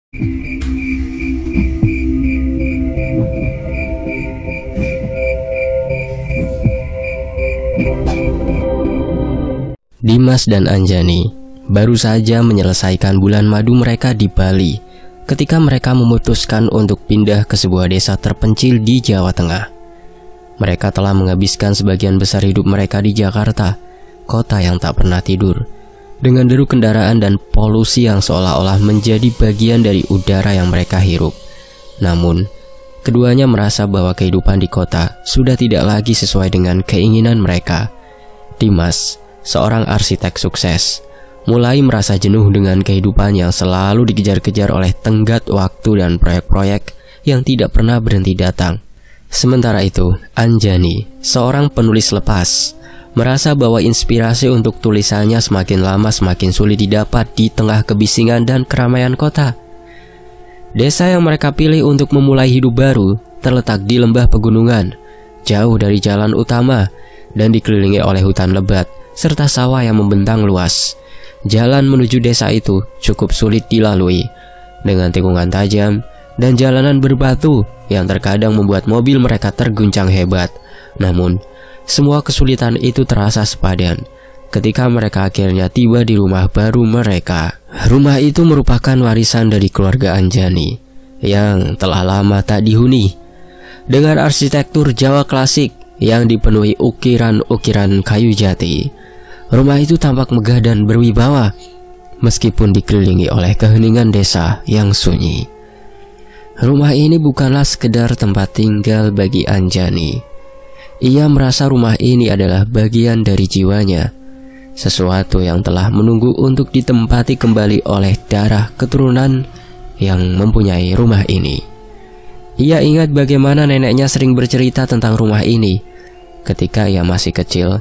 Dimas dan Anjani baru saja menyelesaikan bulan madu mereka di Bali ketika mereka memutuskan untuk pindah ke sebuah desa terpencil di Jawa Tengah. Mereka telah menghabiskan sebagian besar hidup mereka di Jakarta, kota yang tak pernah tidur, dengan deru kendaraan dan polusi yang seolah-olah menjadi bagian dari udara yang mereka hirup. Namun, keduanya merasa bahwa kehidupan di kota sudah tidak lagi sesuai dengan keinginan mereka. Dimas, seorang arsitek sukses, mulai merasa jenuh dengan kehidupan yang selalu dikejar-kejar oleh tenggat waktu dan proyek-proyek yang tidak pernah berhenti datang. Sementara itu, Anjani, seorang penulis lepas, merasa bahwa inspirasi untuk tulisannya semakin lama semakin sulit didapat di tengah kebisingan dan keramaian kota. Desa yang mereka pilih untuk memulai hidup baru terletak di lembah pegunungan, jauh dari jalan utama, dan dikelilingi oleh hutan lebat serta sawah yang membentang luas. Jalan menuju desa itu cukup sulit dilalui, dengan tikungan tajam dan jalanan berbatu yang terkadang membuat mobil mereka terguncang hebat. Namun, semua kesulitan itu terasa sepadan ketika mereka akhirnya tiba di rumah baru mereka. Rumah itu merupakan warisan dari keluarga Anjani yang telah lama tak dihuni. Dengan arsitektur Jawa klasik yang dipenuhi ukiran-ukiran kayu jati, rumah itu tampak megah dan berwibawa meskipun dikelilingi oleh keheningan desa yang sunyi. Rumah ini bukanlah sekedar tempat tinggal bagi Anjani. Ia merasa rumah ini adalah bagian dari jiwanya, sesuatu yang telah menunggu untuk ditempati kembali oleh darah keturunan yang mempunyai rumah ini. Ia ingat bagaimana neneknya sering bercerita tentang rumah ini ketika ia masih kecil,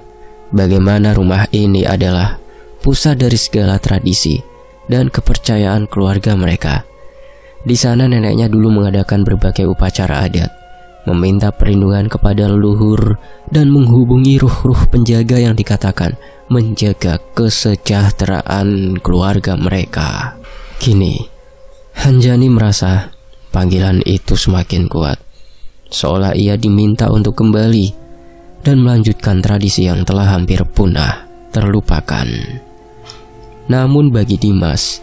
bagaimana rumah ini adalah pusat dari segala tradisi dan kepercayaan keluarga mereka. Di sana neneknya dulu mengadakan berbagai upacara adat, meminta perlindungan kepada leluhur, dan menghubungi ruh-ruh penjaga yang dikatakan menjaga kesejahteraan keluarga mereka. Kini, Anjani merasa panggilan itu semakin kuat, seolah ia diminta untuk kembali dan melanjutkan tradisi yang telah hampir punah, terlupakan. Namun bagi Dimas,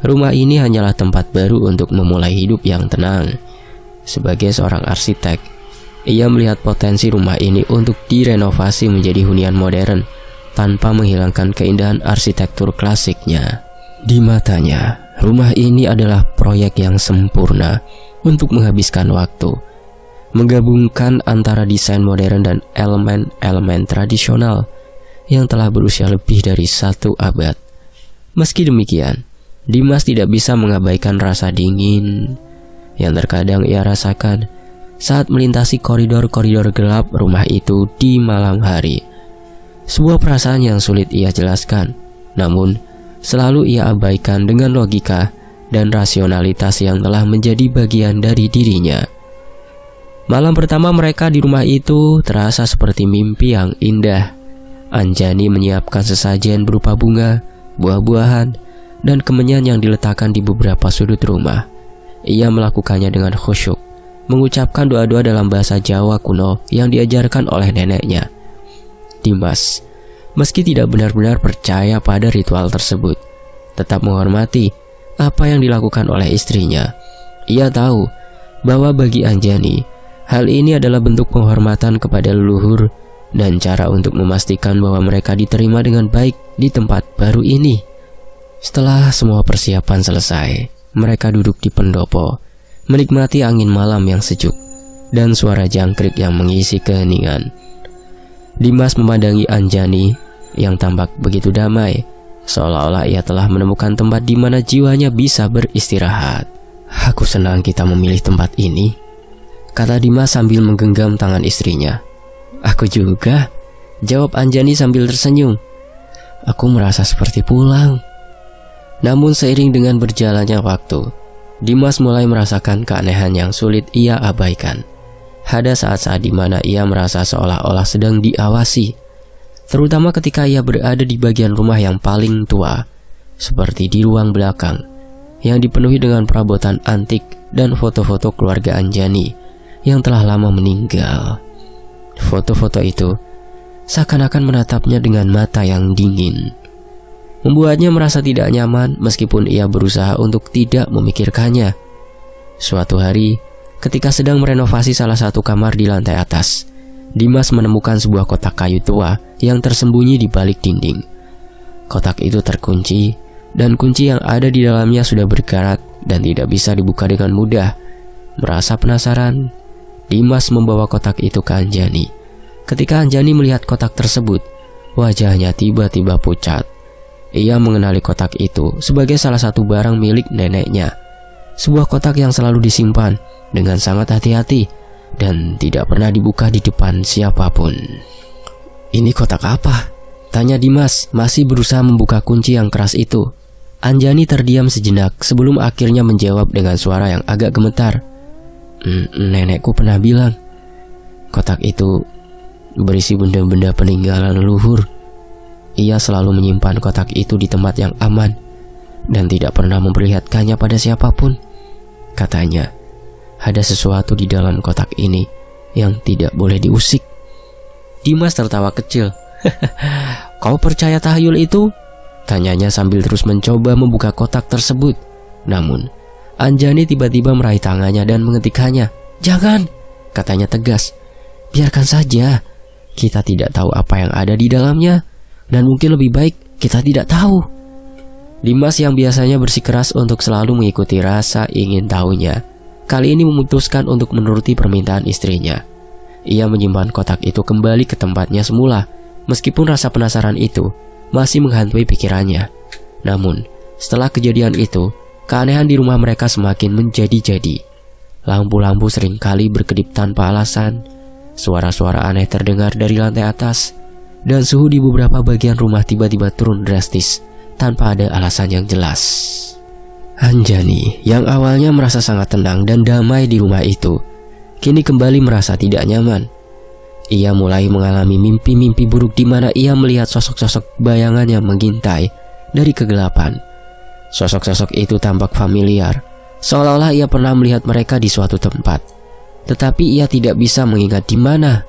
rumah ini hanyalah tempat baru untuk memulai hidup yang tenang. Sebagai seorang arsitek, ia melihat potensi rumah ini untuk direnovasi menjadi hunian modern tanpa menghilangkan keindahan arsitektur klasiknya. Di matanya, rumah ini adalah proyek yang sempurna untuk menghabiskan waktu, menggabungkan antara desain modern dan elemen-elemen tradisional yang telah berusia lebih dari 1 abad. Meski demikian, Dimas tidak bisa mengabaikan rasa dingin yang terkadang ia rasakan saat melintasi koridor-koridor gelap rumah itu di malam hari. Sebuah perasaan yang sulit ia jelaskan, namun selalu ia abaikan dengan logika dan rasionalitas yang telah menjadi bagian dari dirinya. Malam pertama mereka di rumah itu terasa seperti mimpi yang indah. Anjani menyiapkan sesajen berupa bunga, buah-buahan, dan kemenyan yang diletakkan di beberapa sudut rumah. Ia melakukannya dengan khusyuk, mengucapkan doa-doa dalam bahasa Jawa kuno yang diajarkan oleh neneknya. Dimas, meski tidak benar-benar percaya pada ritual tersebut, tetap menghormati apa yang dilakukan oleh istrinya. Ia tahu bahwa bagi Anjani, hal ini adalah bentuk penghormatan kepada leluhur dan cara untuk memastikan bahwa mereka diterima dengan baik di tempat baru ini. Setelah semua persiapan selesai, mereka duduk di pendopo, menikmati angin malam yang sejuk dan suara jangkrik yang mengisi keheningan. Dimas memandangi Anjani yang tampak begitu damai, seolah-olah ia telah menemukan tempat di mana jiwanya bisa beristirahat. "Aku senang kita memilih tempat ini," kata Dimas sambil menggenggam tangan istrinya. "Aku juga," jawab Anjani sambil tersenyum. "Aku merasa seperti pulang." Namun seiring dengan berjalannya waktu, Dimas mulai merasakan keanehan yang sulit ia abaikan. Ada saat-saat di mana ia merasa seolah-olah sedang diawasi, terutama ketika ia berada di bagian rumah yang paling tua, seperti di ruang belakang. yang dipenuhi dengan perabotan antik dan foto-foto keluarga Anjani yang telah lama meninggal. Foto-foto itu seakan-akan menatapnya dengan mata yang dingin, membuatnya merasa tidak nyaman meskipun ia berusaha untuk tidak memikirkannya. Suatu hari, ketika sedang merenovasi salah satu kamar di lantai atas, Dimas menemukan sebuah kotak kayu tua yang tersembunyi di balik dinding. Kotak itu terkunci, dan kunci yang ada di dalamnya sudah berkarat dan tidak bisa dibuka dengan mudah. Merasa penasaran, Dimas membawa kotak itu ke Anjani. Ketika Anjani melihat kotak tersebut, wajahnya tiba-tiba pucat. Ia mengenali kotak itu sebagai salah satu barang milik neneknya. Sebuah kotak yang selalu disimpan dengan sangat hati-hati dan tidak pernah dibuka di depan siapapun. "Ini kotak apa?" tanya Dimas, masih berusaha membuka kunci yang keras itu. Anjani terdiam sejenak sebelum akhirnya menjawab dengan suara yang agak gemetar. "Nenekku pernah bilang, kotak itu berisi benda-benda peninggalan leluhur. Ia selalu menyimpan kotak itu di tempat yang aman dan tidak pernah memperlihatkannya pada siapapun. Katanya, ada sesuatu di dalam kotak ini yang tidak boleh diusik." Dimas tertawa kecil. "Kau percaya tahyul itu?" tanyanya sambil terus mencoba membuka kotak tersebut. Namun, Anjani tiba-tiba meraih tangannya dan mengetikkannya. "Jangan," katanya tegas. "Biarkan saja. Kita tidak tahu apa yang ada di dalamnya, dan mungkin lebih baik kita tidak tahu." Dimas yang biasanya bersikeras untuk selalu mengikuti rasa ingin tahunya, kali ini memutuskan untuk menuruti permintaan istrinya. Ia menyimpan kotak itu kembali ke tempatnya semula, meskipun rasa penasaran itu masih menghantui pikirannya. Namun, setelah kejadian itu, keanehan di rumah mereka semakin menjadi-jadi. Lampu-lampu seringkali berkedip tanpa alasan, suara-suara aneh terdengar dari lantai atas, dan suhu di beberapa bagian rumah tiba-tiba turun drastis tanpa ada alasan yang jelas. Anjani yang awalnya merasa sangat tenang dan damai di rumah itu, kini kembali merasa tidak nyaman. Ia mulai mengalami mimpi-mimpi buruk di mana ia melihat sosok-sosok bayangan yang mengintai dari kegelapan. Sosok-sosok itu tampak familiar, seolah-olah ia pernah melihat mereka di suatu tempat, tetapi ia tidak bisa mengingat di mana.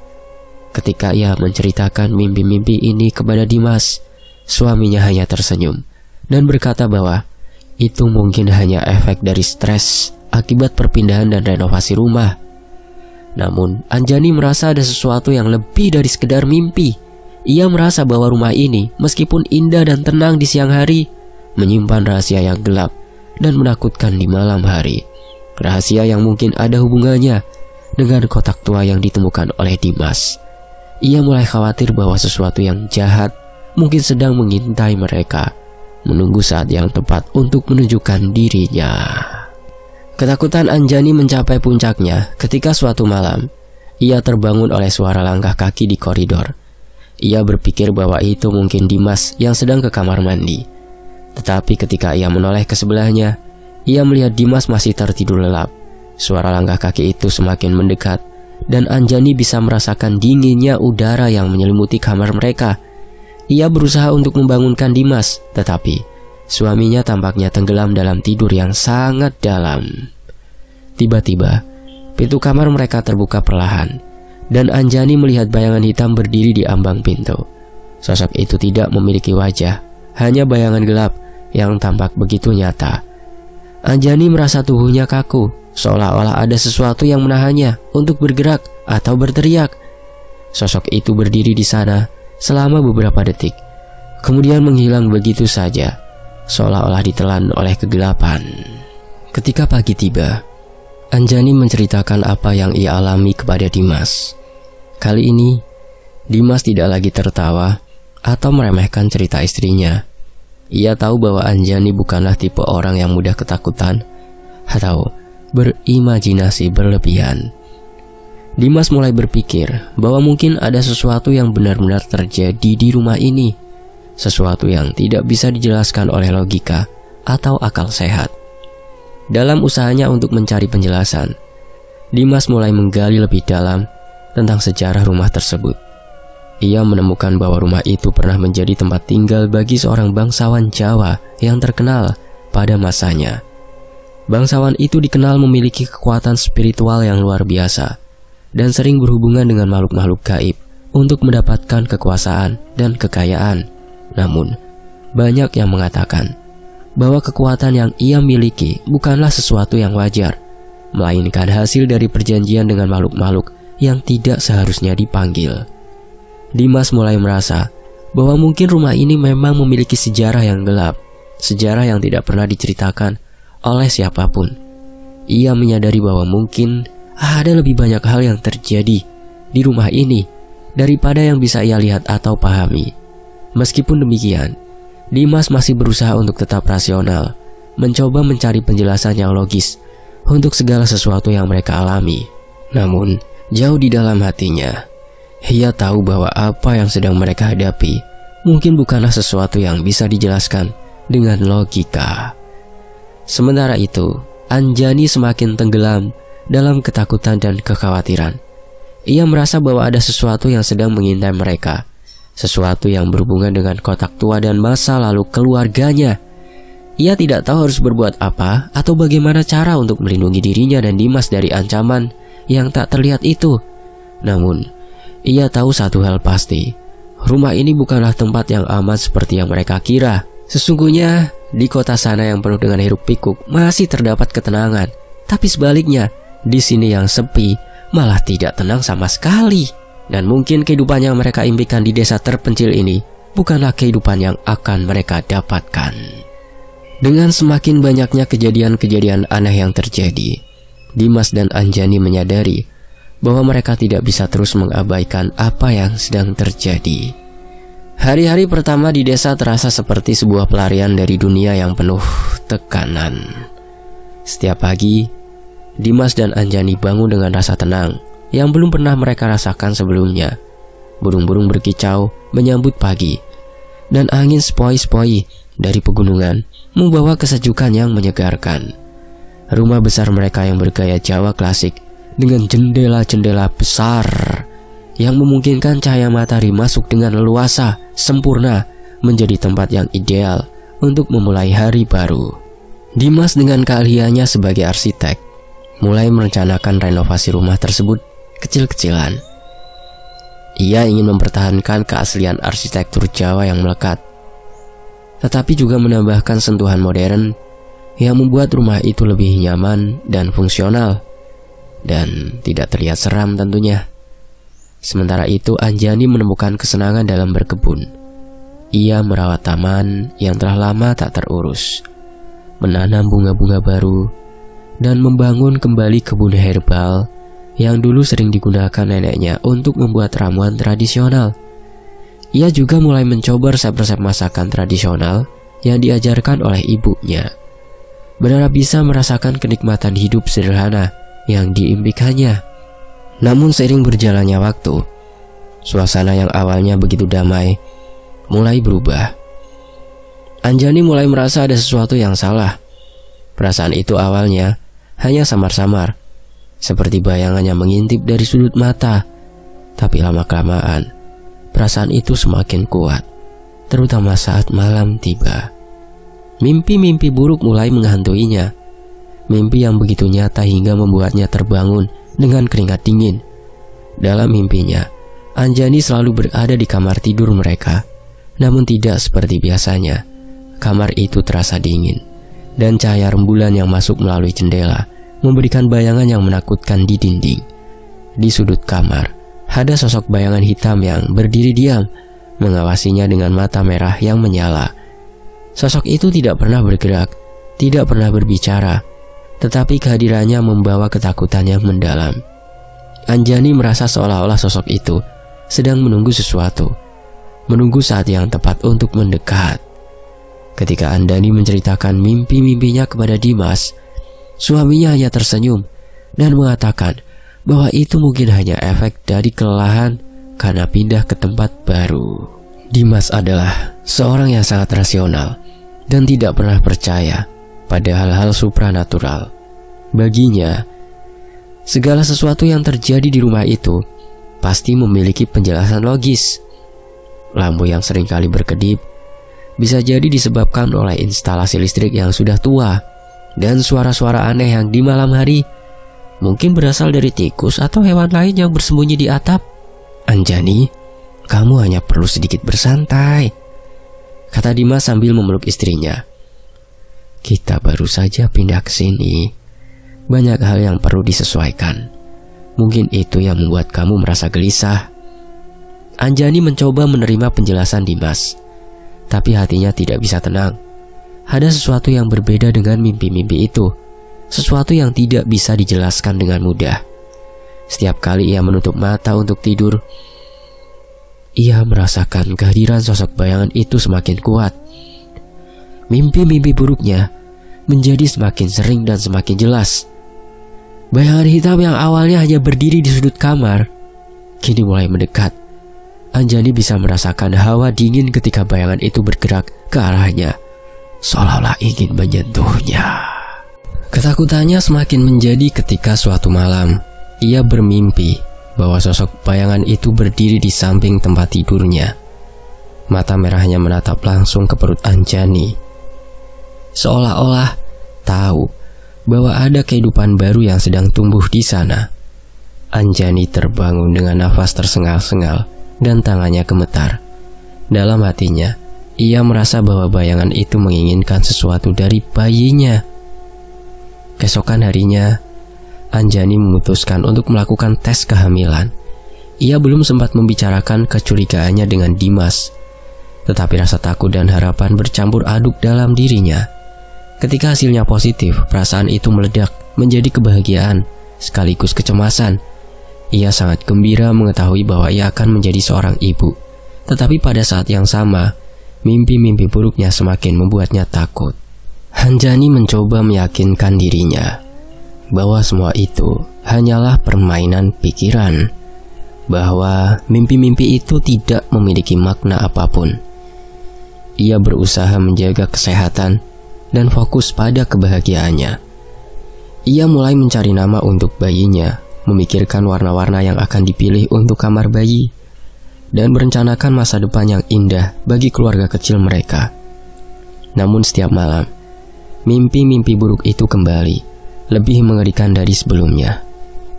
Ketika ia menceritakan mimpi-mimpi ini kepada Dimas, suaminya hanya tersenyum dan berkata bahwa itu mungkin hanya efek dari stres akibat perpindahan dan renovasi rumah. Namun, Anjani merasa ada sesuatu yang lebih dari sekedar mimpi. Ia merasa bahwa rumah ini, meskipun indah dan tenang di siang hari, menyimpan rahasia yang gelap dan menakutkan di malam hari. Rahasia yang mungkin ada hubungannya dengan kotak tua yang ditemukan oleh Dimas. Ia mulai khawatir bahwa sesuatu yang jahat mungkin sedang mengintai mereka, menunggu saat yang tepat untuk menunjukkan dirinya. Ketakutan Anjani mencapai puncaknya ketika suatu malam ia terbangun oleh suara langkah kaki di koridor. Ia berpikir bahwa itu mungkin Dimas yang sedang ke kamar mandi. Tetapi ketika ia menoleh ke sebelahnya, ia melihat Dimas masih tertidur lelap. Suara langkah kaki itu semakin mendekat, dan Anjani bisa merasakan dinginnya udara yang menyelimuti kamar mereka. Ia berusaha untuk membangunkan Dimas, tetapi suaminya tampaknya tenggelam dalam tidur yang sangat dalam. Tiba-tiba, pintu kamar mereka terbuka perlahan, dan Anjani melihat bayangan hitam berdiri di ambang pintu. Sosok itu tidak memiliki wajah, hanya bayangan gelap yang tampak begitu nyata. Anjani merasa tubuhnya kaku, seolah-olah ada sesuatu yang menahannya untuk bergerak atau berteriak. Sosok itu berdiri di sana selama beberapa detik, kemudian menghilang begitu saja, seolah-olah ditelan oleh kegelapan. Ketika pagi tiba, Anjani menceritakan apa yang ia alami kepada Dimas. Kali ini, Dimas tidak lagi tertawa atau meremehkan cerita istrinya. Ia tahu bahwa Anjani bukanlah tipe orang yang mudah ketakutan atau berimajinasi berlebihan. Dimas mulai berpikir bahwa mungkin ada sesuatu yang benar-benar terjadi di rumah ini, sesuatu yang tidak bisa dijelaskan oleh logika atau akal sehat. Dalam usahanya untuk mencari penjelasan, Dimas mulai menggali lebih dalam tentang sejarah rumah tersebut. Ia menemukan bahwa rumah itu pernah menjadi tempat tinggal bagi seorang bangsawan Jawa yang terkenal pada masanya. Bangsawan itu dikenal memiliki kekuatan spiritual yang luar biasa dan sering berhubungan dengan makhluk-makhluk gaib untuk mendapatkan kekuasaan dan kekayaan. Namun, banyak yang mengatakan bahwa kekuatan yang ia miliki bukanlah sesuatu yang wajar, melainkan hasil dari perjanjian dengan makhluk-makhluk yang tidak seharusnya dipanggil. Dimas mulai merasa bahwa mungkin rumah ini memang memiliki sejarah yang gelap, sejarah yang tidak pernah diceritakan oleh siapapun. Ia menyadari bahwa mungkin ada lebih banyak hal yang terjadi di rumah ini daripada yang bisa ia lihat atau pahami. Meskipun demikian, Dimas masih berusaha untuk tetap rasional, mencoba mencari penjelasan yang logis untuk segala sesuatu yang mereka alami. Namun, jauh di dalam hatinya, ia tahu bahwa apa yang sedang mereka hadapi mungkin bukanlah sesuatu yang bisa dijelaskan dengan logika. Sementara itu, Anjani semakin tenggelam dalam ketakutan dan kekhawatiran. Ia merasa bahwa ada sesuatu yang sedang mengintai mereka, sesuatu yang berhubungan dengan kotak tua dan masa lalu keluarganya. Ia tidak tahu harus berbuat apa atau bagaimana cara untuk melindungi dirinya dan Dimas dari ancaman yang tak terlihat itu. Namun, ia tahu satu hal pasti, rumah ini bukanlah tempat yang aman seperti yang mereka kira. Sesungguhnya, di kota sana yang penuh dengan hiruk pikuk masih terdapat ketenangan. Tapi sebaliknya, di sini yang sepi malah tidak tenang sama sekali. Dan mungkin kehidupan yang mereka impikan di desa terpencil ini bukanlah kehidupan yang akan mereka dapatkan. Dengan semakin banyaknya kejadian-kejadian aneh yang terjadi, Dimas dan Anjani menyadari bahwa mereka tidak bisa terus mengabaikan apa yang sedang terjadi. Hari-hari pertama di desa terasa seperti sebuah pelarian dari dunia yang penuh tekanan. Setiap pagi, Dimas dan Anjani bangun dengan rasa tenang yang belum pernah mereka rasakan sebelumnya. Burung-burung berkicau menyambut pagi, dan angin sepoi-sepoi dari pegunungan membawa kesejukan yang menyegarkan. Rumah besar mereka yang bergaya Jawa klasik dengan jendela-jendela besar yang memungkinkan cahaya matahari masuk dengan leluasa, sempurna, menjadi tempat yang ideal untuk memulai hari baru. Dimas dengan keahliannya sebagai arsitek mulai merencanakan renovasi rumah tersebut kecil-kecilan. Ia ingin mempertahankan keaslian arsitektur Jawa yang melekat, tetapi juga menambahkan sentuhan modern yang membuat rumah itu lebih nyaman dan fungsional, dan tidak terlihat seram tentunya. Sementara itu, Anjani menemukan kesenangan dalam berkebun. Ia merawat taman yang telah lama tak terurus, menanam bunga-bunga baru, dan membangun kembali kebun herbal yang dulu sering digunakan neneknya untuk membuat ramuan tradisional. Ia juga mulai mencoba resep-resep masakan tradisional yang diajarkan oleh ibunya. Berharap bisa merasakan kenikmatan hidup sederhana yang diimpikannya. Namun seiring berjalannya waktu, suasana yang awalnya begitu damai mulai berubah. Anjani mulai merasa ada sesuatu yang salah. Perasaan itu awalnya hanya samar-samar, seperti bayangan yang mengintip dari sudut mata. Tapi lama-kelamaan, perasaan itu semakin kuat, terutama saat malam tiba. Mimpi-mimpi buruk mulai menghantuinya. Mimpi yang begitu nyata hingga membuatnya terbangun dengan keringat dingin. Dalam mimpinya, Anjani selalu berada di kamar tidur mereka. Namun tidak seperti biasanya. Kamar itu terasa dingin, dan cahaya rembulan yang masuk melalui jendela memberikan bayangan yang menakutkan di dinding. Di sudut kamar, ada sosok bayangan hitam yang berdiri diam, mengawasinya dengan mata merah yang menyala. Sosok itu tidak pernah bergerak, tidak pernah berbicara, tetapi kehadirannya membawa ketakutan yang mendalam. Anjani merasa seolah-olah sosok itu sedang menunggu sesuatu, menunggu saat yang tepat untuk mendekat. Ketika Anjani menceritakan mimpi-mimpinya kepada Dimas, suaminya hanya tersenyum dan mengatakan bahwa itu mungkin hanya efek dari kelelahan karena pindah ke tempat baru. Dimas adalah seorang yang sangat rasional dan tidak pernah percaya pada hal-hal supranatural. Baginya, segala sesuatu yang terjadi di rumah itu pasti memiliki penjelasan logis. Lampu yang seringkali berkedip bisa jadi disebabkan oleh instalasi listrik yang sudah tua, dan suara-suara aneh yang di malam hari mungkin berasal dari tikus atau hewan lain yang bersembunyi di atap. "Anjani, kamu hanya perlu sedikit bersantai," kata Dimas sambil memeluk istrinya. "Kita baru saja pindah ke sini. Banyak hal yang perlu disesuaikan. Mungkin itu yang membuat kamu merasa gelisah." Anjani mencoba menerima penjelasan Dimas, tapi hatinya tidak bisa tenang. Ada sesuatu yang berbeda dengan mimpi-mimpi itu, sesuatu yang tidak bisa dijelaskan dengan mudah. Setiap kali ia menutup mata untuk tidur, ia merasakan kehadiran sosok bayangan itu semakin kuat. Mimpi-mimpi buruknya menjadi semakin sering dan semakin jelas. Bayangan hitam yang awalnya hanya berdiri di sudut kamar, kini mulai mendekat. Anjani bisa merasakan hawa dingin ketika bayangan itu bergerak ke arahnya, seolah-olah ingin menyentuhnya. Ketakutannya semakin menjadi ketika suatu malam ia bermimpi bahwa sosok bayangan itu berdiri di samping tempat tidurnya. Mata merahnya menatap langsung ke perut Anjani, seolah-olah tahu bahwa ada kehidupan baru yang sedang tumbuh di sana. Anjani terbangun dengan nafas tersengal-sengal dan tangannya gemetar. Dalam hatinya, ia merasa bahwa bayangan itu menginginkan sesuatu dari bayinya. Keesokan harinya, Anjani memutuskan untuk melakukan tes kehamilan. Ia belum sempat membicarakan kecurigaannya dengan Dimas, tetapi rasa takut dan harapan bercampur aduk dalam dirinya. Ketika hasilnya positif, perasaan itu meledak menjadi kebahagiaan sekaligus kecemasan. Ia sangat gembira mengetahui bahwa ia akan menjadi seorang ibu. Tetapi pada saat yang sama, mimpi-mimpi buruknya semakin membuatnya takut. Anjani mencoba meyakinkan dirinya bahwa semua itu hanyalah permainan pikiran, bahwa mimpi-mimpi itu tidak memiliki makna apapun. Ia berusaha menjaga kesehatan dan fokus pada kebahagiaannya. Ia mulai mencari nama untuk bayinya, memikirkan warna-warna yang akan dipilih untuk kamar bayi, dan merencanakan masa depan yang indah bagi keluarga kecil mereka. Namun setiap malam, mimpi-mimpi buruk itu kembali, lebih mengerikan dari sebelumnya.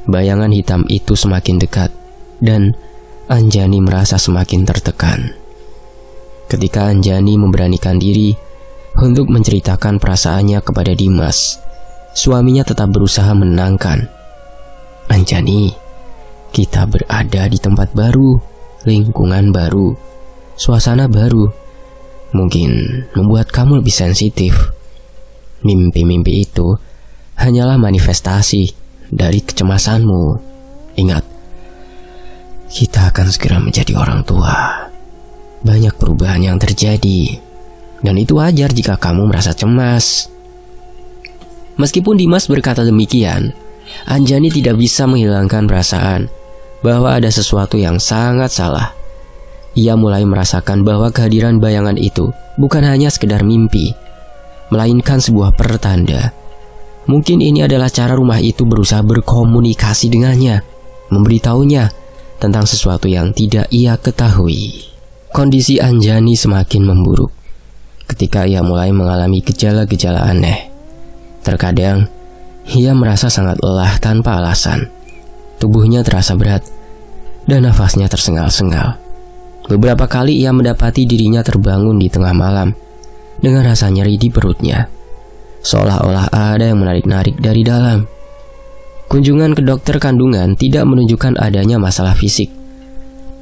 Bayangan hitam itu semakin dekat, dan Anjani merasa semakin tertekan. Ketika Anjani memberanikan diri untuk menceritakan perasaannya kepada Dimas, suaminya tetap berusaha menenangkan. "Anjani, kita berada di tempat baru, lingkungan baru, suasana baru. Mungkin membuat kamu lebih sensitif. Mimpi-mimpi itu hanyalah manifestasi dari kecemasanmu. Ingat, kita akan segera menjadi orang tua. Banyak perubahan yang terjadi, dan itu wajar jika kamu merasa cemas." Meskipun Dimas berkata demikian, Anjani tidak bisa menghilangkan perasaan bahwa ada sesuatu yang sangat salah. Ia mulai merasakan bahwa kehadiran bayangan itu bukan hanya sekedar mimpi, melainkan sebuah pertanda. Mungkin ini adalah cara rumah itu berusaha berkomunikasi dengannya, memberitahunya tentang sesuatu yang tidak ia ketahui. Kondisi Anjani semakin memburuk ketika ia mulai mengalami gejala-gejala aneh. Terkadang, ia merasa sangat lelah tanpa alasan. Tubuhnya terasa berat dan nafasnya tersengal-sengal. Beberapa kali ia mendapati dirinya terbangun di tengah malam dengan rasa nyeri di perutnya, seolah-olah ada yang menarik-narik dari dalam. Kunjungan ke dokter kandungan tidak menunjukkan adanya masalah fisik.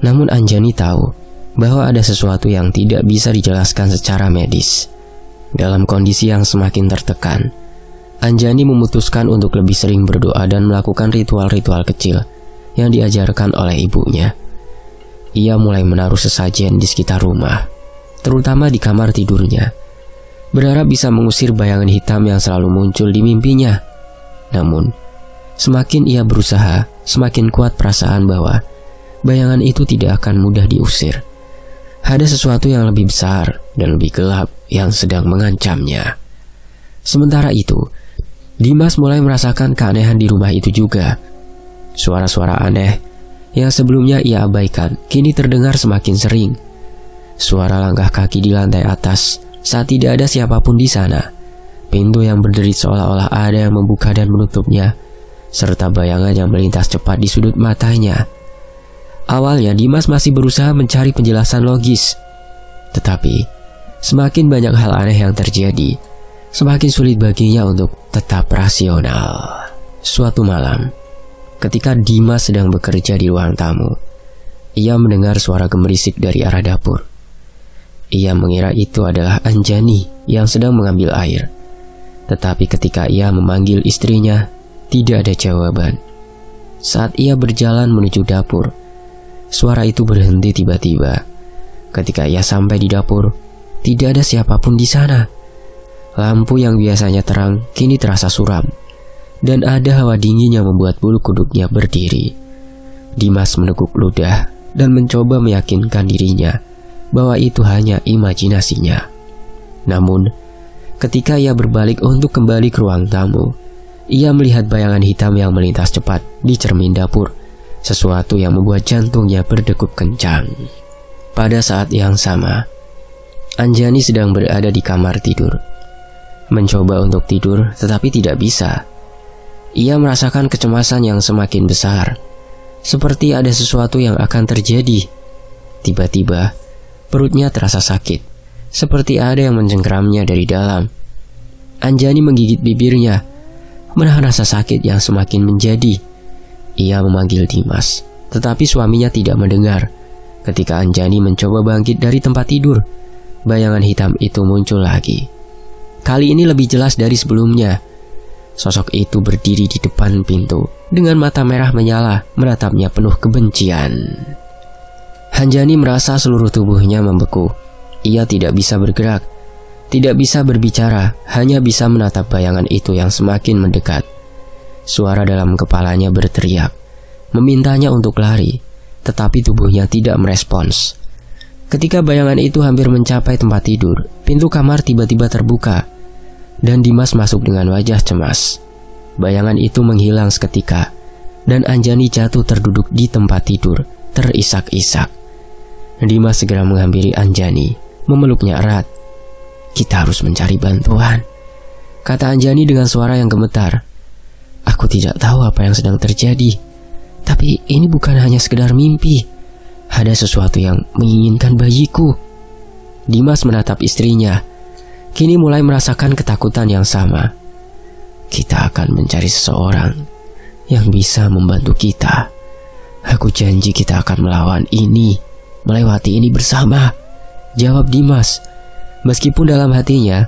Namun Anjani tahu bahwa ada sesuatu yang tidak bisa dijelaskan secara medis. Dalam kondisi yang semakin tertekan, Anjani memutuskan untuk lebih sering berdoa dan melakukan ritual-ritual kecil yang diajarkan oleh ibunya. Ia mulai menaruh sesajen di sekitar rumah, terutama di kamar tidurnya, berharap bisa mengusir bayangan hitam yang selalu muncul di mimpinya. Namun, semakin ia berusaha, semakin kuat perasaan bahwa bayangan itu tidak akan mudah diusir. Ada sesuatu yang lebih besar dan lebih gelap yang sedang mengancamnya. Sementara itu, Dimas mulai merasakan keanehan di rumah itu juga. Suara-suara aneh yang sebelumnya ia abaikan kini terdengar semakin sering. Suara langkah kaki di lantai atas saat tidak ada siapapun di sana, pintu yang berderit seolah-olah ada yang membuka dan menutupnya, serta bayangan yang melintas cepat di sudut matanya. Awalnya Dimas masih berusaha mencari penjelasan logis, tetapi semakin banyak hal aneh yang terjadi, semakin sulit baginya untuk tetap rasional. Suatu malam, ketika Dimas sedang bekerja di ruang tamu, ia mendengar suara gemerisik dari arah dapur. Ia mengira itu adalah Anjani yang sedang mengambil air. Tetapi ketika ia memanggil istrinya, tidak ada jawaban. Saat ia berjalan menuju dapur, suara itu berhenti tiba-tiba. Ketika ia sampai di dapur, tidak ada siapapun di sana. Lampu yang biasanya terang kini terasa suram, dan ada hawa dingin yang membuat bulu kuduknya berdiri. Dimas meneguk ludah dan mencoba meyakinkan dirinya bahwa itu hanya imajinasinya. Namun, ketika ia berbalik untuk kembali ke ruang tamu, ia melihat bayangan hitam yang melintas cepat di cermin dapur, sesuatu yang membuat jantungnya berdegup kencang. Pada saat yang sama, Anjani sedang berada di kamar tidur. Mencoba untuk tidur tetapi tidak bisa. Ia merasakan kecemasan yang semakin besar, seperti ada sesuatu yang akan terjadi. Tiba-tiba, perutnya terasa sakit, seperti ada yang mencengkeramnya dari dalam. Anjani menggigit bibirnya, menahan rasa sakit yang semakin menjadi. Ia memanggil Dimas, tetapi suaminya tidak mendengar. Ketika Anjani mencoba bangkit dari tempat tidur, bayangan hitam itu muncul lagi. Kali ini lebih jelas dari sebelumnya. Sosok itu berdiri di depan pintu, dengan mata merah menyala, menatapnya penuh kebencian. Anjani merasa seluruh tubuhnya membeku. Ia tidak bisa bergerak, tidak bisa berbicara, hanya bisa menatap bayangan itu yang semakin mendekat. Suara dalam kepalanya berteriak, memintanya untuk lari, tetapi tubuhnya tidak merespons. Ketika bayangan itu hampir mencapai tempat tidur, pintu kamar tiba-tiba terbuka, dan Dimas masuk dengan wajah cemas. Bayangan itu menghilang seketika, dan Anjani jatuh terduduk di tempat tidur, terisak-isak. Dimas segera menghampiri Anjani, memeluknya erat. "Kita harus mencari bantuan," kata Anjani dengan suara yang gemetar. "Aku tidak tahu apa yang sedang terjadi, tapi ini bukan hanya sekedar mimpi. Ada sesuatu yang menginginkan bayiku." Dimas menatap istrinya, kini mulai merasakan ketakutan yang sama. "Kita akan mencari seseorang yang bisa membantu kita. Aku janji kita akan melawan ini, melewati ini bersama," jawab Dimas. Meskipun dalam hatinya,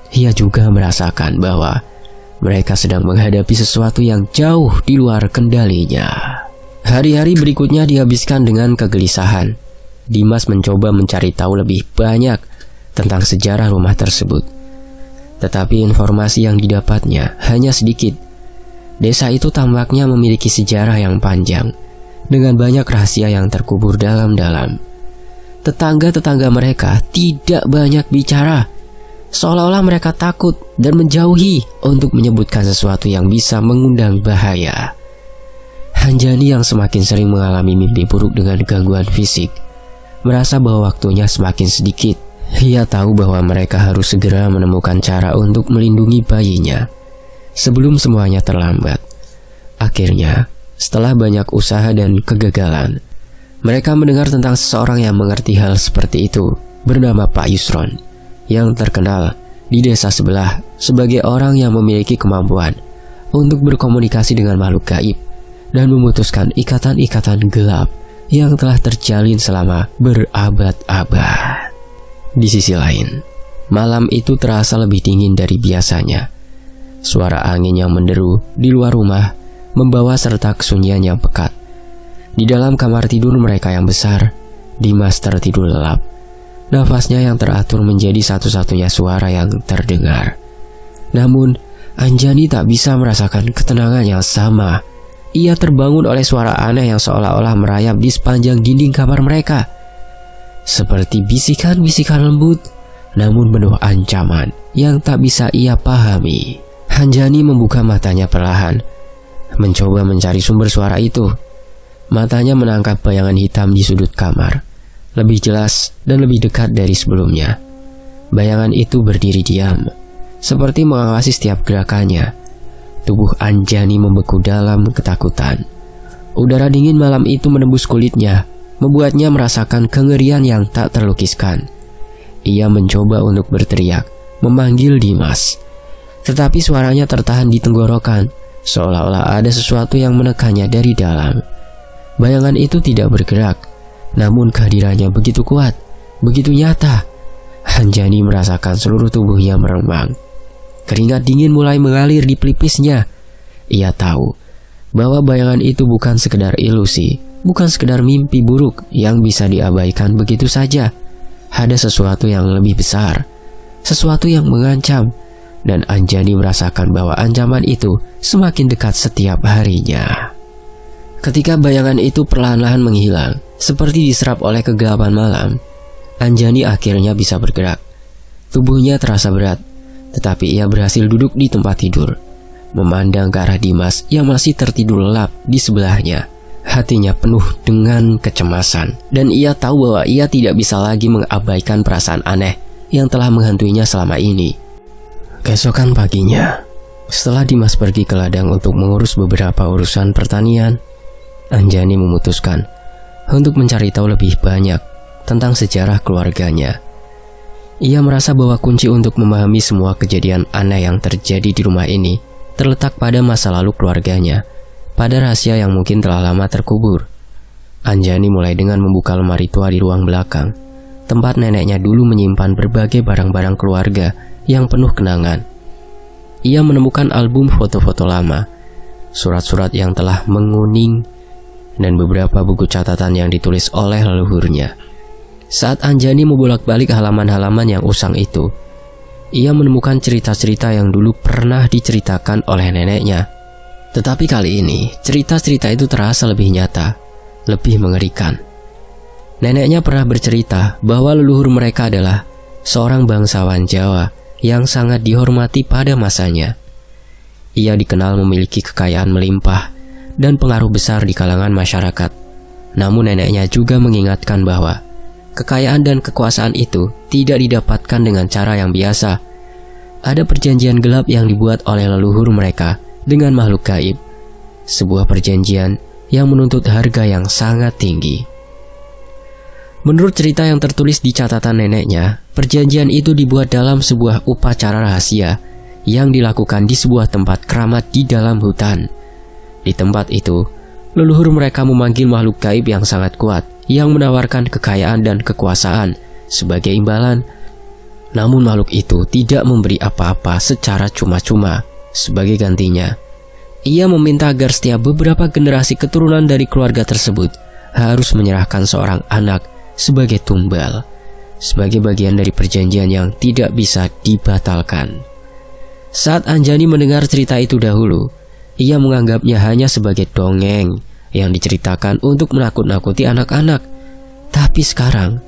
ia juga merasakan bahwa mereka sedang menghadapi sesuatu yang jauh di luar kendalinya. Hari-hari berikutnya dihabiskan dengan kegelisahan. Dimas mencoba mencari tahu lebih banyak tentang sejarah rumah tersebut. Tetapi informasi yang didapatnya hanya sedikit. Desa itu tampaknya memiliki sejarah yang panjang, dengan banyak rahasia yang terkubur dalam-dalam. Tetangga-tetangga mereka tidak banyak bicara, seolah-olah mereka takut dan menjauhi untuk menyebutkan sesuatu yang bisa mengundang bahaya. Anjani yang semakin sering mengalami mimpi buruk dengan gangguan fisik, merasa bahwa waktunya semakin sedikit. Ia tahu bahwa mereka harus segera menemukan cara untuk melindungi bayinya sebelum semuanya terlambat. Akhirnya, setelah banyak usaha dan kegagalan, mereka mendengar tentang seseorang yang mengerti hal seperti itu, bernama Pak Yusron, yang terkenal di desa sebelah sebagai orang yang memiliki kemampuan untuk berkomunikasi dengan makhluk gaib dan memutuskan ikatan-ikatan gelap yang telah terjalin selama berabad-abad. Di sisi lain, malam itu terasa lebih dingin dari biasanya. Suara angin yang menderu di luar rumah membawa serta kesunyian yang pekat. Di dalam kamar tidur mereka yang besar, Dimas tertidur lelap. Nafasnya yang teratur menjadi satu-satunya suara yang terdengar. Namun, Anjani tak bisa merasakan ketenangan yang sama. Ia terbangun oleh suara aneh yang seolah-olah merayap di sepanjang dinding kamar mereka. Seperti bisikan-bisikan lembut, namun penuh ancaman yang tak bisa ia pahami. Anjani membuka matanya perlahan, mencoba mencari sumber suara itu. Matanya menangkap bayangan hitam di sudut kamar, lebih jelas dan lebih dekat dari sebelumnya. Bayangan itu berdiri diam, seperti mengawasi setiap gerakannya. Tubuh Anjani membeku dalam ketakutan. Udara dingin malam itu menembus kulitnya, membuatnya merasakan kengerian yang tak terlukiskan. Ia mencoba untuk berteriak, memanggil Dimas. Tetapi suaranya tertahan di tenggorokan, seolah-olah ada sesuatu yang menekannya dari dalam. Bayangan itu tidak bergerak, namun kehadirannya begitu kuat, begitu nyata. Anjani merasakan seluruh tubuhnya meremang. Keringat dingin mulai mengalir di pelipisnya. Ia tahu bahwa bayangan itu bukan sekedar ilusi, bukan sekedar mimpi buruk yang bisa diabaikan begitu saja. Ada sesuatu yang lebih besar, sesuatu yang mengancam, dan Anjani merasakan bahwa ancaman itu semakin dekat setiap harinya. Ketika bayangan itu perlahan-lahan menghilang, seperti diserap oleh kegelapan malam, Anjani akhirnya bisa bergerak. Tubuhnya terasa berat, tetapi ia berhasil duduk di tempat tidur, memandang ke arah Dimas yang masih tertidur lelap di sebelahnya. Hatinya penuh dengan kecemasan, dan ia tahu bahwa ia tidak bisa lagi mengabaikan perasaan aneh yang telah menghantuinya selama ini. Keesokan paginya, setelah Dimas pergi ke ladang untuk mengurus beberapa urusan pertanian, Anjani memutuskan untuk mencari tahu lebih banyak tentang sejarah keluarganya. Ia merasa bahwa kunci untuk memahami semua kejadian aneh yang terjadi di rumah ini terletak pada masa lalu keluarganya, pada rahasia yang mungkin telah lama terkubur. Anjani mulai dengan membuka lemari tua di ruang belakang, tempat neneknya dulu menyimpan berbagai barang-barang keluarga yang penuh kenangan. Ia menemukan album foto-foto lama, surat-surat yang telah menguning, dan beberapa buku catatan yang ditulis oleh leluhurnya. Saat Anjani membolak-balik halaman-halaman yang usang itu, ia menemukan cerita-cerita yang dulu pernah diceritakan oleh neneknya. Tetapi kali ini, cerita-cerita itu terasa lebih nyata, lebih mengerikan. Neneknya pernah bercerita bahwa leluhur mereka adalah seorang bangsawan Jawa yang sangat dihormati pada masanya. Ia dikenal memiliki kekayaan melimpah dan pengaruh besar di kalangan masyarakat. Namun neneknya juga mengingatkan bahwa kekayaan dan kekuasaan itu tidak didapatkan dengan cara yang biasa. Ada perjanjian gelap yang dibuat oleh leluhur mereka dengan makhluk gaib. Sebuah perjanjian yang menuntut harga yang sangat tinggi. Menurut cerita yang tertulis di catatan neneknya, perjanjian itu dibuat dalam sebuah upacara rahasia yang dilakukan di sebuah tempat keramat di dalam hutan. Di tempat itu, leluhur mereka memanggil makhluk gaib yang sangat kuat yang menawarkan kekayaan dan kekuasaan sebagai imbalan. Namun makhluk itu tidak memberi apa-apa secara cuma-cuma. Sebagai gantinya, ia meminta agar setiap beberapa generasi keturunan dari keluarga tersebut harus menyerahkan seorang anak sebagai tumbal, sebagai bagian dari perjanjian yang tidak bisa dibatalkan. Saat Anjani mendengar cerita itu dahulu, ia menganggapnya hanya sebagai dongeng yang diceritakan untuk menakut-nakuti anak-anak. Tapi sekarang,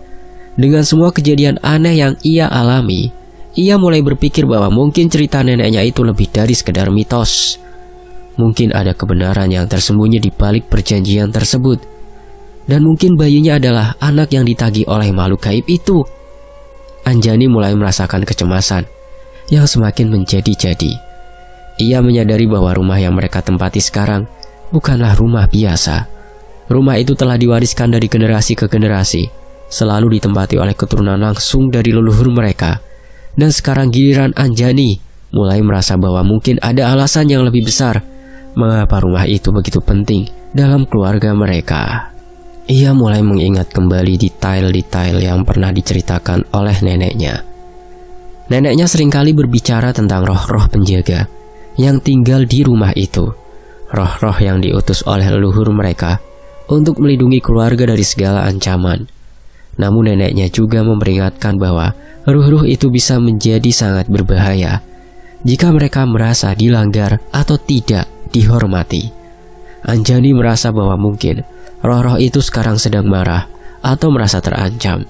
dengan semua kejadian aneh yang ia alami, ia mulai berpikir bahwa mungkin cerita neneknya itu lebih dari sekedar mitos. Mungkin ada kebenaran yang tersembunyi di balik perjanjian tersebut. Dan mungkin bayinya adalah anak yang ditagih oleh makhluk gaib itu. Anjani mulai merasakan kecemasan yang semakin menjadi-jadi. Ia menyadari bahwa rumah yang mereka tempati sekarang bukanlah rumah biasa. Rumah itu telah diwariskan dari generasi ke generasi, selalu ditempati oleh keturunan langsung dari leluhur mereka. Dan sekarang giliran Anjani mulai merasa bahwa mungkin ada alasan yang lebih besar mengapa rumah itu begitu penting dalam keluarga mereka. Ia mulai mengingat kembali detail-detail yang pernah diceritakan oleh neneknya. Neneknya seringkali berbicara tentang roh-roh penjaga yang tinggal di rumah itu. Roh-roh yang diutus oleh leluhur mereka untuk melindungi keluarga dari segala ancaman. Namun neneknya juga memperingatkan bahwa ruh-ruh itu bisa menjadi sangat berbahaya jika mereka merasa dilanggar atau tidak dihormati. Anjani merasa bahwa mungkin roh-roh itu sekarang sedang marah atau merasa terancam,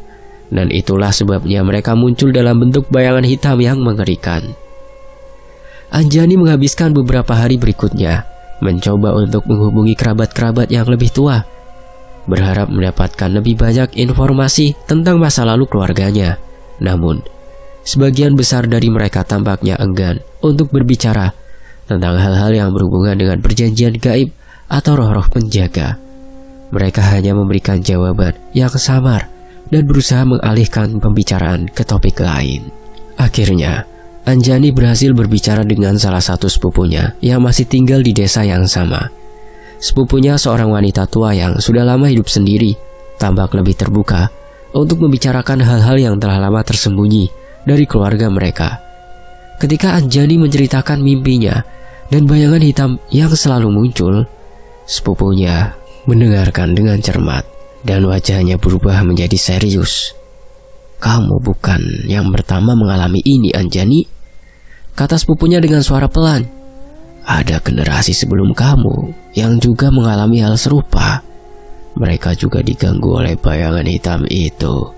dan itulah sebabnya mereka muncul dalam bentuk bayangan hitam yang mengerikan. Anjani menghabiskan beberapa hari berikutnya mencoba untuk menghubungi kerabat-kerabat yang lebih tua, berharap mendapatkan lebih banyak informasi tentang masa lalu keluarganya. Namun, sebagian besar dari mereka tampaknya enggan untuk berbicara tentang hal-hal yang berhubungan dengan perjanjian gaib atau roh-roh penjaga. Mereka hanya memberikan jawaban yang samar dan berusaha mengalihkan pembicaraan ke topik lain. Akhirnya, Anjani berhasil berbicara dengan salah satu sepupunya yang masih tinggal di desa yang sama. Sepupunya seorang wanita tua yang sudah lama hidup sendiri, tampak lebih terbuka untuk membicarakan hal-hal yang telah lama tersembunyi dari keluarga mereka. Ketika Anjani menceritakan mimpinya dan bayangan hitam yang selalu muncul, sepupunya mendengarkan dengan cermat dan wajahnya berubah menjadi serius. "Kamu bukan yang pertama mengalami ini, Anjani," kata sepupunya dengan suara pelan. "Ada generasi sebelum kamu yang juga mengalami hal serupa. Mereka juga diganggu oleh bayangan hitam itu,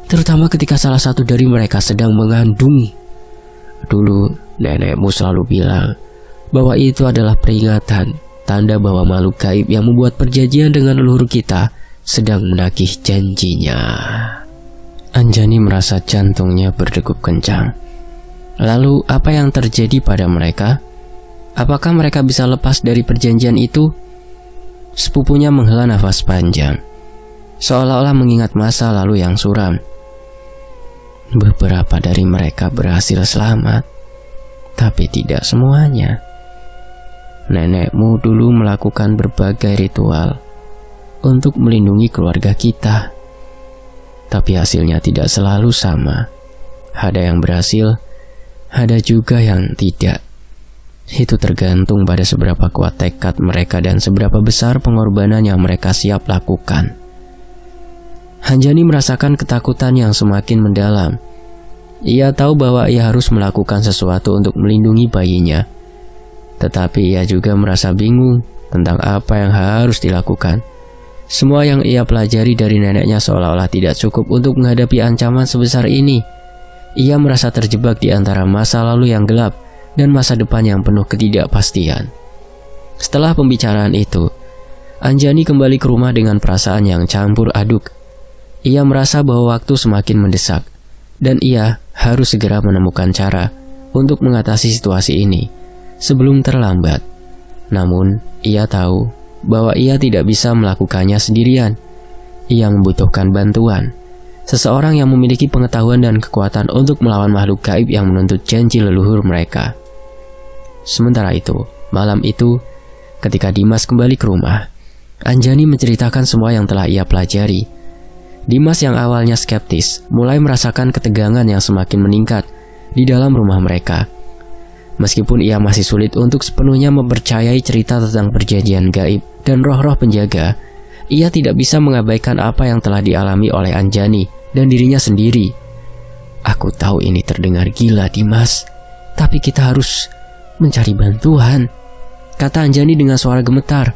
terutama ketika salah satu dari mereka sedang mengandung. Dulu nenekmu selalu bilang bahwa itu adalah peringatan, tanda bahwa makhluk gaib yang membuat perjanjian dengan leluhur kita sedang menagih janjinya." Anjani merasa jantungnya berdegup kencang. Lalu apa yang terjadi pada mereka? Apakah mereka bisa lepas dari perjanjian itu? Sepupunya menghela nafas panjang, seolah-olah mengingat masa lalu yang suram. "Beberapa dari mereka berhasil selamat, tapi tidak semuanya. Nenekmu dulu melakukan berbagai ritual untuk melindungi keluarga kita, tapi hasilnya tidak selalu sama. Ada yang berhasil, ada juga yang tidak. Itu tergantung pada seberapa kuat tekad mereka dan seberapa besar pengorbanan yang mereka siap lakukan." Anjani merasakan ketakutan yang semakin mendalam. Ia tahu bahwa ia harus melakukan sesuatu untuk melindungi bayinya, tetapi ia juga merasa bingung tentang apa yang harus dilakukan. Semua yang ia pelajari dari neneknya seolah-olah tidak cukup untuk menghadapi ancaman sebesar ini. Ia merasa terjebak di antara masa lalu yang gelap dan masa depan yang penuh ketidakpastian. Setelah pembicaraan itu, Anjani kembali ke rumah dengan perasaan yang campur aduk. Ia merasa bahwa waktu semakin mendesak, dan ia harus segera menemukan cara untuk mengatasi situasi ini sebelum terlambat. Namun, ia tahu bahwa ia tidak bisa melakukannya sendirian. Ia membutuhkan bantuan seseorang yang memiliki pengetahuan dan kekuatan untuk melawan makhluk gaib yang menuntut janji leluhur mereka. Sementara itu, malam itu, ketika Dimas kembali ke rumah, Anjani menceritakan semua yang telah ia pelajari. Dimas yang awalnya skeptis mulai merasakan ketegangan yang semakin meningkat di dalam rumah mereka. Meskipun ia masih sulit untuk sepenuhnya mempercayai cerita tentang perjanjian gaib dan roh-roh penjaga, ia tidak bisa mengabaikan apa yang telah dialami oleh Anjani dan dirinya sendiri. "Aku tahu ini terdengar gila, Dimas, tapi kita harus mencari bantuan," kata Anjani dengan suara gemetar.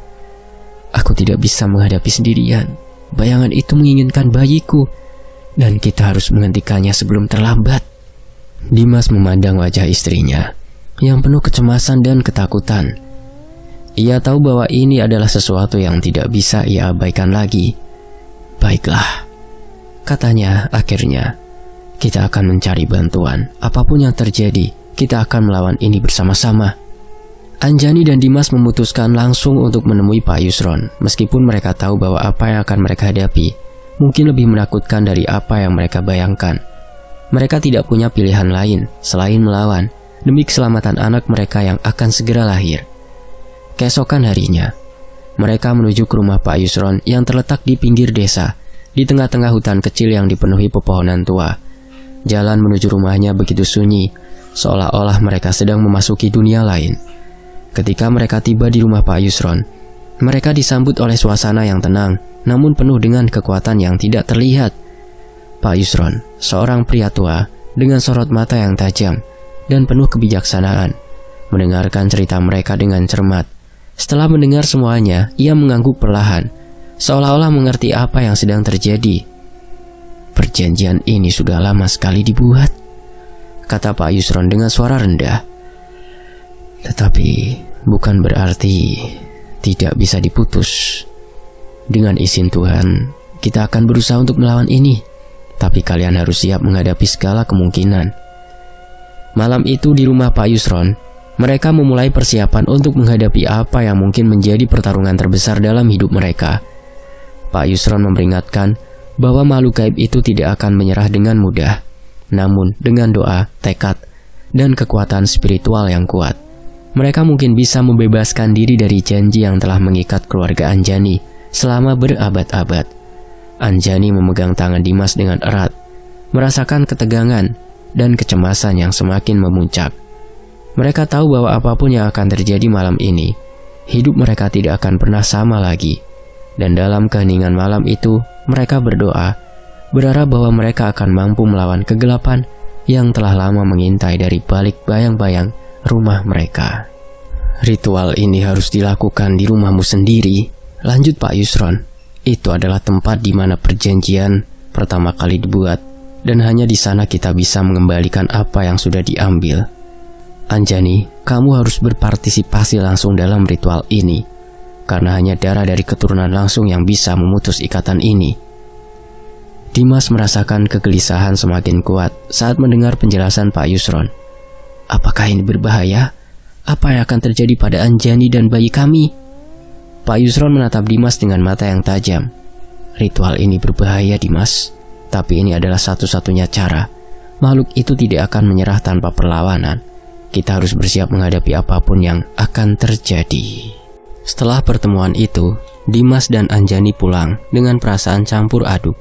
"Aku tidak bisa menghadapi sendirian. Bayangan itu menginginkan bayiku, dan kita harus menghentikannya sebelum terlambat." Dimas memandang wajah istrinya yang penuh kecemasan dan ketakutan. Ia tahu bahwa ini adalah sesuatu yang tidak bisa ia abaikan lagi. "Baiklah," katanya akhirnya, "kita akan mencari bantuan. Apapun yang terjadi, kita akan melawan ini bersama-sama." Anjani dan Dimas memutuskan langsung untuk menemui Pak Yusron, meskipun mereka tahu bahwa apa yang akan mereka hadapi mungkin lebih menakutkan dari apa yang mereka bayangkan. Mereka tidak punya pilihan lain selain melawan demi keselamatan anak mereka yang akan segera lahir. Keesokan harinya, mereka menuju ke rumah Pak Yusron yang terletak di pinggir desa, di tengah-tengah hutan kecil yang dipenuhi pepohonan tua. Jalan menuju rumahnya begitu sunyi, seolah-olah mereka sedang memasuki dunia lain. Ketika mereka tiba di rumah Pak Yusron, mereka disambut oleh suasana yang tenang, namun penuh dengan kekuatan yang tidak terlihat. Pak Yusron, seorang pria tua dengan sorot mata yang tajam dan penuh kebijaksanaan, mendengarkan cerita mereka dengan cermat. Setelah mendengar semuanya, ia mengangguk perlahan, seolah-olah mengerti apa yang sedang terjadi. "Perjanjian ini sudah lama sekali dibuat," kata Pak Yusron dengan suara rendah. "Tetapi bukan berarti tidak bisa diputus. Dengan izin Tuhan, kita akan berusaha untuk melawan ini. Tapi kalian harus siap menghadapi segala kemungkinan. Malam itu di rumah Pak Yusron, mereka memulai persiapan untuk menghadapi apa yang mungkin menjadi pertarungan terbesar dalam hidup mereka. Pak Yusron memperingatkan bahwa makhluk gaib itu tidak akan menyerah dengan mudah, namun dengan doa, tekad, dan kekuatan spiritual yang kuat, mereka mungkin bisa membebaskan diri dari janji yang telah mengikat keluarga Anjani selama berabad-abad. Anjani memegang tangan Dimas dengan erat, merasakan ketegangan dan kecemasan yang semakin memuncak. Mereka tahu bahwa apapun yang akan terjadi malam ini, hidup mereka tidak akan pernah sama lagi. Dan dalam keheningan malam itu, mereka berdoa, berharap bahwa mereka akan mampu melawan kegelapan yang telah lama mengintai dari balik bayang-bayang rumah mereka. Ritual ini harus dilakukan di rumahmu sendiri, lanjut Pak Yusron. Itu adalah tempat di mana perjanjian pertama kali dibuat, dan hanya di sana kita bisa mengembalikan apa yang sudah diambil. Anjani, kamu harus berpartisipasi langsung dalam ritual ini, karena hanya darah dari keturunan langsung yang bisa memutus ikatan ini. Dimas merasakan kegelisahan semakin kuat saat mendengar penjelasan Pak Yusron. Apakah ini berbahaya? Apa yang akan terjadi pada Anjani dan bayi kami? Pak Yusron menatap Dimas dengan mata yang tajam. Ritual ini berbahaya, Dimas, tapi ini adalah satu-satunya cara. Makhluk itu tidak akan menyerah tanpa perlawanan. Kita harus bersiap menghadapi apapun yang akan terjadi. Setelah pertemuan itu, Dimas dan Anjani pulang dengan perasaan campur aduk.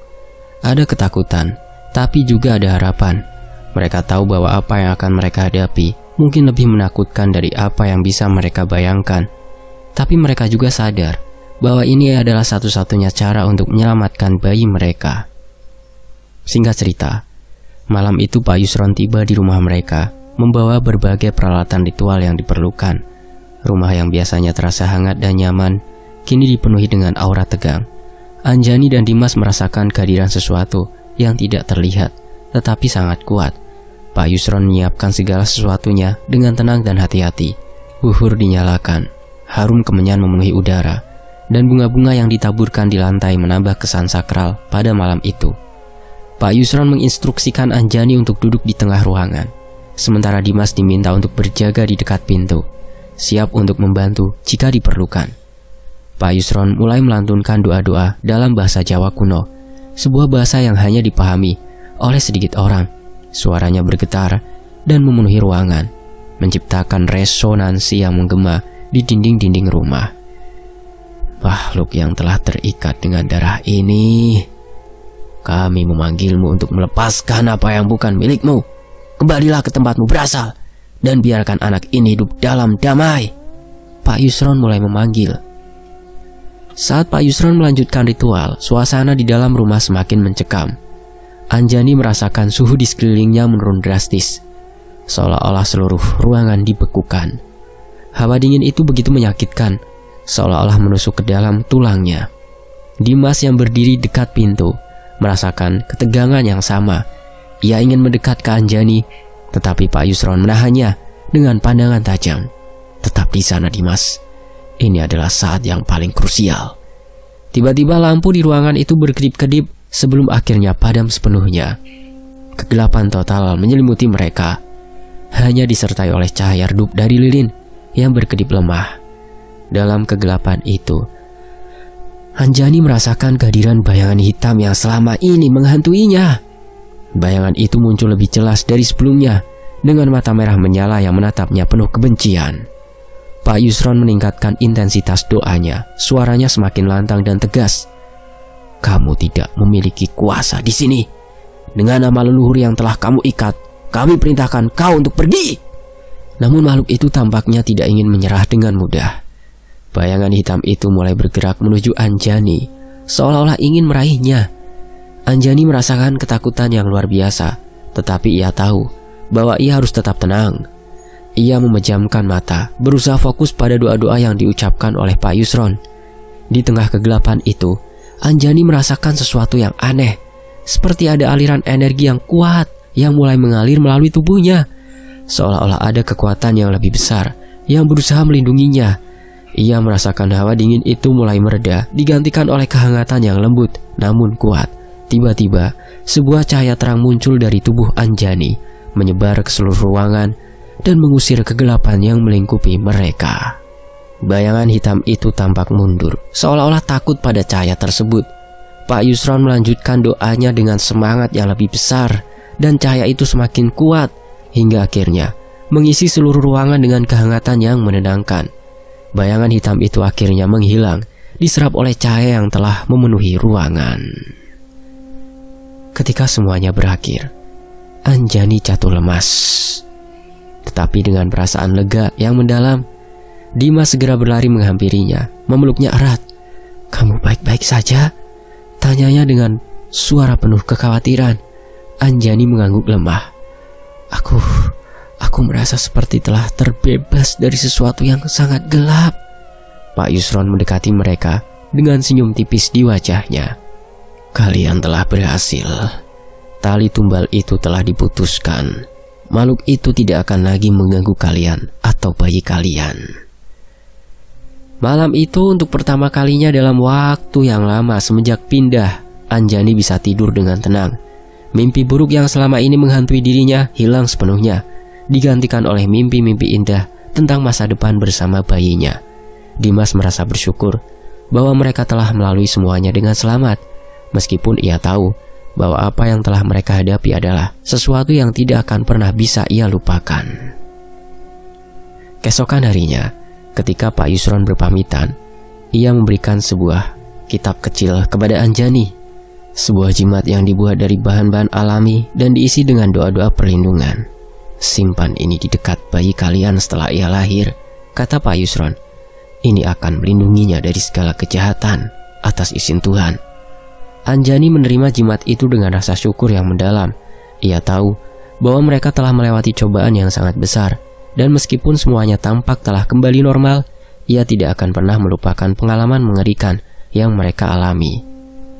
Ada ketakutan, tapi juga ada harapan. Mereka tahu bahwa apa yang akan mereka hadapi mungkin lebih menakutkan dari apa yang bisa mereka bayangkan. Tapi mereka juga sadar bahwa ini adalah satu-satunya cara untuk menyelamatkan bayi mereka. Singkat cerita, malam itu Pak Yusron tiba di rumah mereka, membawa berbagai peralatan ritual yang diperlukan. Rumah yang biasanya terasa hangat dan nyaman, kini dipenuhi dengan aura tegang. Anjani dan Dimas merasakan kehadiran sesuatu yang tidak terlihat, tetapi sangat kuat. Pak Yusron menyiapkan segala sesuatunya dengan tenang dan hati-hati. Wuhur dinyalakan, harum kemenyan memenuhi udara, dan bunga-bunga yang ditaburkan di lantai menambah kesan sakral pada malam itu. Pak Yusron menginstruksikan Anjani untuk duduk di tengah ruangan, sementara Dimas diminta untuk berjaga di dekat pintu, siap untuk membantu jika diperlukan. Pak Yusron mulai melantunkan doa-doa dalam bahasa Jawa kuno, sebuah bahasa yang hanya dipahami oleh sedikit orang. Suaranya bergetar dan memenuhi ruangan, menciptakan resonansi yang menggema di dinding-dinding rumah. Makhluk yang telah terikat dengan darah ini, kami memanggilmu untuk melepaskan apa yang bukan milikmu. Kembalilah ke tempatmu berasal dan biarkan anak ini hidup dalam damai. Pak Yusron mulai memanggil. Saat Pak Yusron melanjutkan ritual, suasana di dalam rumah semakin mencekam. Anjani merasakan suhu di sekelilingnya menurun drastis, seolah-olah seluruh ruangan dibekukan. Hawa dingin itu begitu menyakitkan, seolah-olah menusuk ke dalam tulangnya. Dimas yang berdiri dekat pintu merasakan ketegangan yang sama. Ia ingin mendekat ke Anjani, tetapi Pak Yusron menahannya dengan pandangan tajam. Tetap di sana, Dimas. Ini adalah saat yang paling krusial. Tiba-tiba lampu di ruangan itu berkedip-kedip sebelum akhirnya padam sepenuhnya. Kegelapan total menyelimuti mereka, hanya disertai oleh cahaya redup dari lilin yang berkedip lemah. Dalam kegelapan itu, Anjani merasakan kehadiran bayangan hitam yang selama ini menghantuinya. Bayangan itu muncul lebih jelas dari sebelumnya, dengan mata merah menyala yang menatapnya penuh kebencian. Pak Yusron meningkatkan intensitas doanya, suaranya semakin lantang dan tegas. Kamu tidak memiliki kuasa di sini. Dengan nama leluhur yang telah kamu ikat, kami perintahkan kau untuk pergi. Namun makhluk itu tampaknya tidak ingin menyerah dengan mudah. Bayangan hitam itu mulai bergerak menuju Anjani, seolah-olah ingin meraihnya. Anjani merasakan ketakutan yang luar biasa, tetapi ia tahu bahwa ia harus tetap tenang. Ia memejamkan mata, berusaha fokus pada doa-doa yang diucapkan oleh Pak Yusron. Di tengah kegelapan itu, Anjani merasakan sesuatu yang aneh, seperti ada aliran energi yang kuat yang mulai mengalir melalui tubuhnya, seolah-olah ada kekuatan yang lebih besar yang berusaha melindunginya. Ia merasakan hawa dingin itu mulai mereda, digantikan oleh kehangatan yang lembut namun kuat. Tiba-tiba, sebuah cahaya terang muncul dari tubuh Anjani, menyebar ke seluruh ruangan dan mengusir kegelapan yang melingkupi mereka. Bayangan hitam itu tampak mundur, seolah-olah takut pada cahaya tersebut. Pak Yusron melanjutkan doanya dengan semangat yang lebih besar, dan cahaya itu semakin kuat, hingga akhirnya mengisi seluruh ruangan dengan kehangatan yang menenangkan. Bayangan hitam itu akhirnya menghilang, diserap oleh cahaya yang telah memenuhi ruangan. Ketika semuanya berakhir, Anjani jatuh lemas. Tetapi dengan perasaan lega yang mendalam, Dimas segera berlari menghampirinya, memeluknya erat. "Kamu baik-baik saja?" tanyanya dengan suara penuh kekhawatiran. Anjani mengangguk lemah. Aku merasa seperti telah terbebas dari sesuatu yang sangat gelap." Pak Yusron mendekati mereka dengan senyum tipis di wajahnya. "Kalian telah berhasil. Tali tumbal itu telah diputuskan. Makhluk itu tidak akan lagi mengganggu kalian atau bayi kalian." Malam itu untuk pertama kalinya dalam waktu yang lama semenjak pindah, Anjani bisa tidur dengan tenang. Mimpi buruk yang selama ini menghantui dirinya hilang sepenuhnya, digantikan oleh mimpi-mimpi indah tentang masa depan bersama bayinya. Dimas merasa bersyukur bahwa mereka telah melalui semuanya dengan selamat, meskipun ia tahu bahwa apa yang telah mereka hadapi adalah sesuatu yang tidak akan pernah bisa ia lupakan. Keesokan harinya, ketika Pak Yusron berpamitan, ia memberikan sebuah kitab kecil kepada Anjani. Sebuah jimat yang dibuat dari bahan-bahan alami dan diisi dengan doa-doa perlindungan. "Simpan ini di dekat bayi kalian setelah ia lahir," kata Pak Yusron. "Ini akan melindunginya dari segala kejahatan atas izin Tuhan." Anjani menerima jimat itu dengan rasa syukur yang mendalam. Ia tahu bahwa mereka telah melewati cobaan yang sangat besar, dan meskipun semuanya tampak telah kembali normal, ia tidak akan pernah melupakan pengalaman mengerikan yang mereka alami.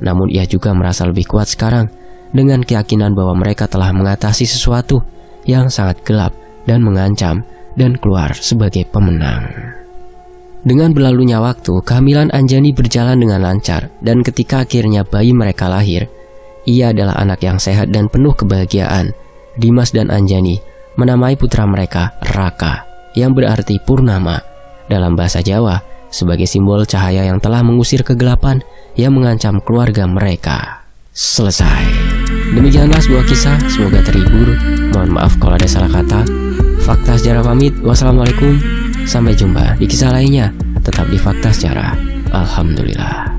Namun ia juga merasa lebih kuat sekarang, dengan keyakinan bahwa mereka telah mengatasi sesuatu yang sangat gelap dan mengancam, dan keluar sebagai pemenang. Dengan berlalunya waktu, kehamilan Anjani berjalan dengan lancar, dan ketika akhirnya bayi mereka lahir, ia adalah anak yang sehat dan penuh kebahagiaan. Dimas dan Anjani menamai putra mereka Raka, yang berarti purnama dalam bahasa Jawa, sebagai simbol cahaya yang telah mengusir kegelapan yang mengancam keluarga mereka. Selesai. Demikianlah sebuah kisah, semoga terhibur. Mohon maaf kalau ada salah kata. Fakta Sejarah pamit. Wassalamualaikum. Sampai jumpa di kisah lainnya. Tetap di Fakta Sejarah. Alhamdulillah.